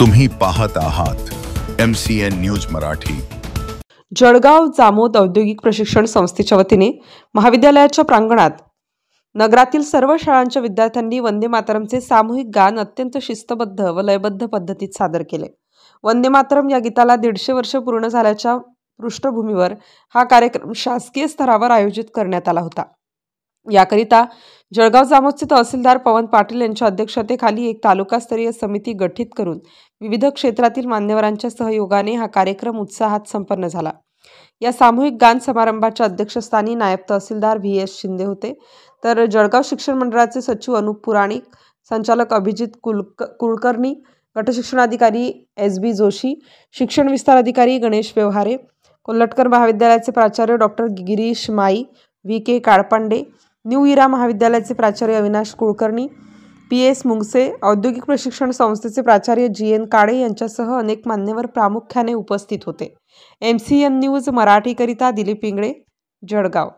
तुम्ही पाहत आहात MCN न्यूज मराठी। जळगाव जामोद औद्योगिक प्रशिक्षण संस्थेच्या वतीने महाविद्यालयाच्या प्रांगणात नगरातील सर्व शाळांच्या विद्यार्थ्यांनी वंदे मातरमचे सामूहिक गान अत्यंत शिस्तबद्ध व लयबद्ध पद्धतीत सादर केले। वंदे मातरम या गीताला 150 वर्ष पूर्ण झाल्याच्या पृष्ठभूमीवर हा कार्यक्रम शासकीय स्तरावर आयोजित करण्यात आला होता। याकरिता जळगाव जामोदचे तहसीलदार पवन पाटील यांच्या अध्यक्षतेखाली एक तालुकास्तरीय समिती गठीत करून विविध क्षेत्रातील मान्यवरांच्या सहयोगाने हा कार्यक्रम उत्साहात संपन्न झाला। या सामूहिक गान समारंभाच्या अध्यक्षस्थानी नायब तहसीलदार VS शिंदे होते, तर जळगाव शिक्षण मंडळाचे सचिव अनुप पुराणिक, संचालक अभिजित कुलकर्णी, गटशिक्षणाधिकारी SB जोशी, शिक्षण विस्तार अधिकारी गणेश व्यवहारे, कोल्हटकर महाविद्यालयाचे प्राचार्य डॉक्टर गिरीश माई, VK काळपांडे, न्यू इरा महाविद्यालयाचे प्राचार्य अविनाश कुलकर्णी, PS मुंगसे, औद्योगिक प्रशिक्षण संस्थेचे प्राचार्य GN काळे यांच्यासह अनेक मान्यवर प्रामुख्याने उपस्थित होते। MCN न्यूज मराठीकरिता दिलीप इंगळे, जळगाव।